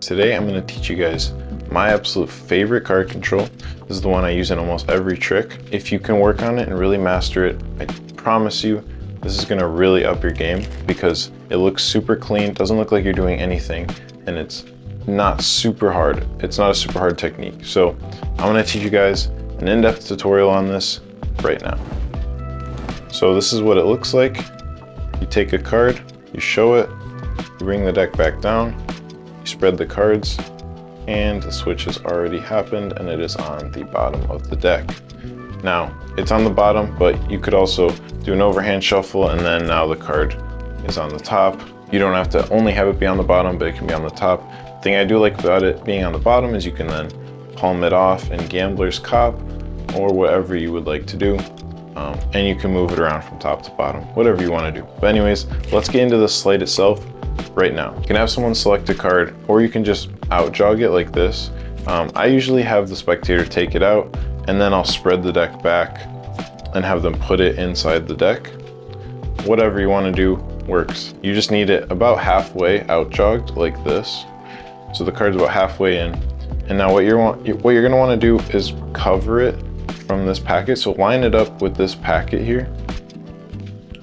Today I'm going to teach you guys my absolute favorite card control. This is the one I use in almost every trick. If you can work on it and really master it, I promise you this is going to really up your game because it looks super clean, doesn't look like you're doing anything, and it's not super hard. It's not a super hard technique. So I'm going to teach you guys an in-depth tutorial on this right now. So this is what it looks like. You take a card, you show it, you bring the deck back down, you spread the cards, and the switch has already happened and it is on the bottom of the deck. Now, it's on the bottom, but you could also do an overhand shuffle and then now the card is on the top. You don't have to only have it be on the bottom, but it can be on the top. The thing I do like about it being on the bottom is you can then palm it off in Gambler's Cop or whatever you would like to do. And you can move it around from top to bottom, whatever you want to do. But anyways, let's get into the slate itself right now. You can have someone select a card, or you can just out jog it like this. I usually have the spectator take it out, and then I'll spread the deck back and have them put it inside the deck. Whatever you want to do works. You just need it about halfway out jogged like this. So the card's about halfway in. And now what you're going to want to do is cover it from this packet. So line it up with this packet here.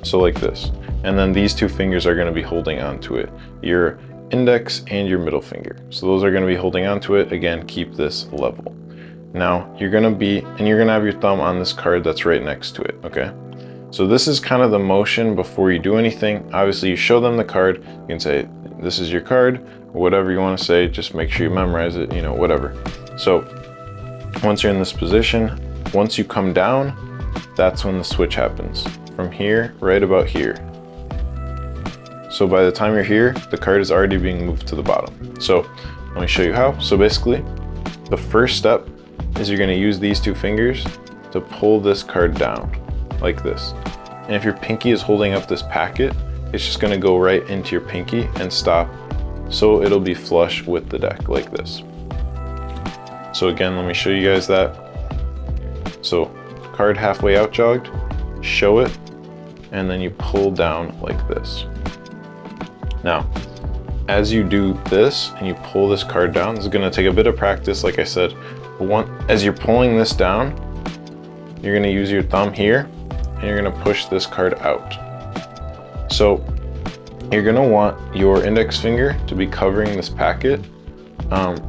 So like this. And then these two fingers are going to be holding onto it. Your index and your middle finger. So those are going to be holding onto it. Again, keep this level. Now you're going to have your thumb on this card that's right next to it. Okay. So this is kind of the motion before you do anything. Obviously you show them the card. You can say, this is your card, or whatever you want to say. Just make sure you memorize it, whatever. So once you're in this position, once you come down, that's when the switch happens. From here, right about here. So by the time you're here, the card is already being moved to the bottom. So let me show you how. So basically, the first step is you're going to use these two fingers to pull this card down like this. And if your pinky is holding up this packet, it's just going to go right into your pinky and stop. So it'll be flush with the deck like this. So again, let me show you guys that. So card halfway out jogged, show it, and then you pull down like this. Now, as you do this and you pull this card down, this is going to take a bit of practice, like I said. But as you're pulling this down, you're going to use your thumb here and you're going to push this card out. So you're going to want your index finger to be covering this packet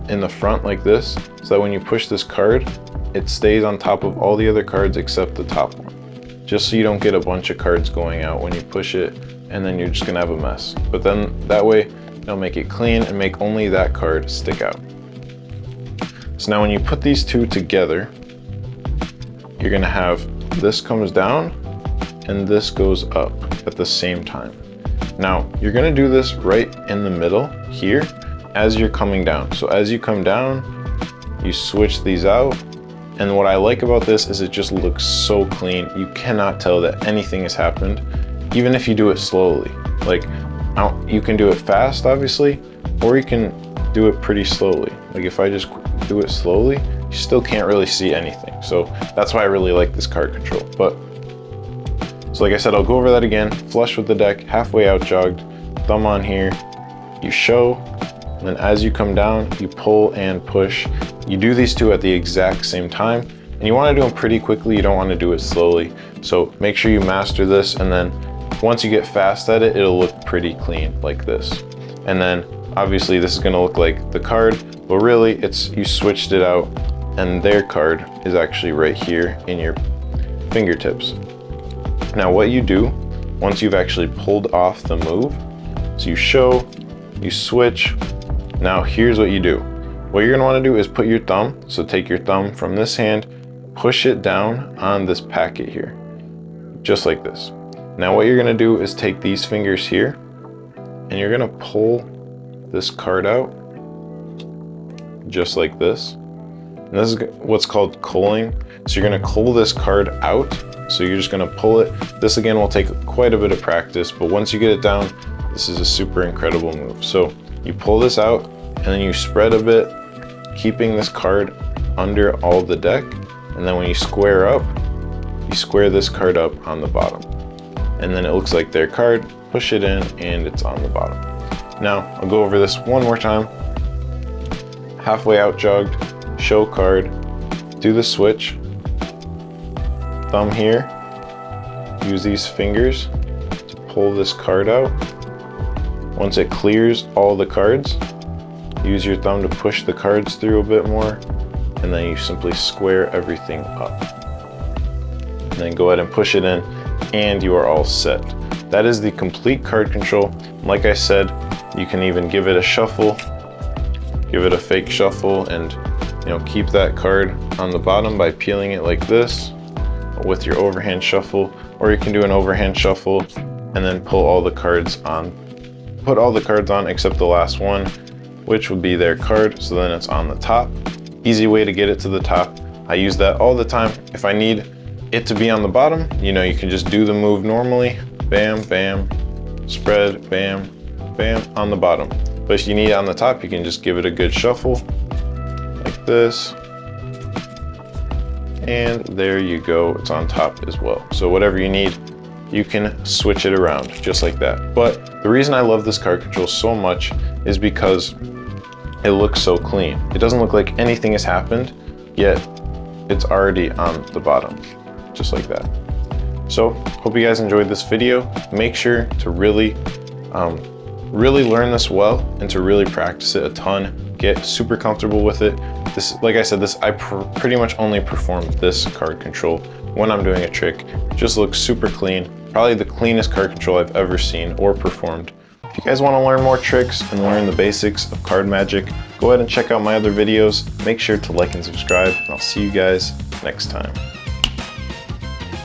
in the front like this, so that when you push this card, it stays on top of all the other cards except the top one. Just so you don't get a bunch of cards going out when you push it, and then you're just gonna have a mess. But then that way, it'll make it clean and make only that card stick out. So now when you put these two together, you're gonna have this comes down and this goes up at the same time. Now, you're gonna do this right in the middle here as you're coming down. So as you come down, you switch these out. And what I like about this is it just looks so clean. You cannot tell that anything has happened, even if you do it slowly. Like, you can do it fast, obviously, or you can do it pretty slowly. Like if I just do it slowly, you still can't really see anything. So that's why I really like this card control. But, so like I said, I'll go over that again. Flush with the deck, halfway out jogged, thumb on here, you show, and then as you come down, you pull and push. You do these two at the exact same time, and you want to do them pretty quickly. You don't want to do it slowly. So make sure you master this, and then once you get fast at it, it'll look pretty clean like this. And then obviously this is going to look like the card, but really you switched it out, and their card is actually right here in your fingertips. Now what you do once you've actually pulled off the move, so you show, you switch. Now here's what you do. What you're gonna wanna do is put your thumb, so take your thumb from this hand, push it down on this packet here, just like this. Now what you're gonna do is take these fingers here, and you're gonna pull this card out, just like this. And this is what's called culling. So you're gonna cull this card out, so you're just gonna pull it. This again will take quite a bit of practice, but once you get it down, this is a super incredible move. So you pull this out, and then you spread a bit, keeping this card under all the deck. And then when you square up, you square this card up on the bottom. And then it looks like their card, push it in, and it's on the bottom. Now, I'll go over this one more time. halfway out jogged, show card, do the switch, thumb here, use these fingers to pull this card out. Once it clears all the cards, use your thumb to push the cards through a bit more, and then you simply square everything up. And then go ahead and push it in, and you are all set. That is the complete card control. Like I said, you can even give it a shuffle, give it a fake shuffle, and keep that card on the bottom by peeling it like this with your overhand shuffle, or you can do an overhand shuffle and then pull all the cards on. Put all the cards on except the last one, which would be their card, so then it's on the top. Easy way to get it to the top. I use that all the time. If I need it to be on the bottom, you can just do the move normally. Bam, bam, spread, bam, bam, on the bottom. But if you need it on the top, you can just give it a good shuffle, like this. And there you go, it's on top as well. So whatever you need, you can switch it around just like that. But the reason I love this card control so much is because it looks so clean. It doesn't look like anything has happened, yet it's already on the bottom, just like that. So hope you guys enjoyed this video. Make sure to really learn this well and to really practice it a ton. Get super comfortable with it. This, like I said, I pretty much only perform this card control when I'm doing a trick. It just looks super clean. Probably the cleanest card control I've ever seen or performed. If you guys want to learn more tricks and learn the basics of card magic, go ahead and check out my other videos. Make sure to like and subscribe, and I'll see you guys next time.